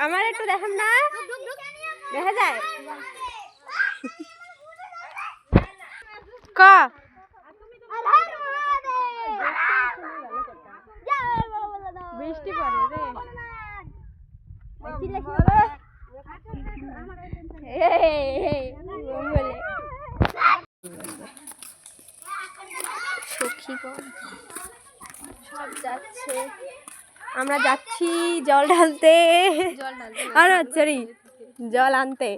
আমার একটু দেখাম না, দেখা যায় ক বৃষ্টি পড়ে রে সব যাচ্ছে, আমরা যাচ্ছি জল ঢালতে, আর সরি জল আনতে।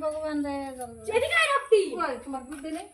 ভগবান রে তোমার বুদ্ধি নেই।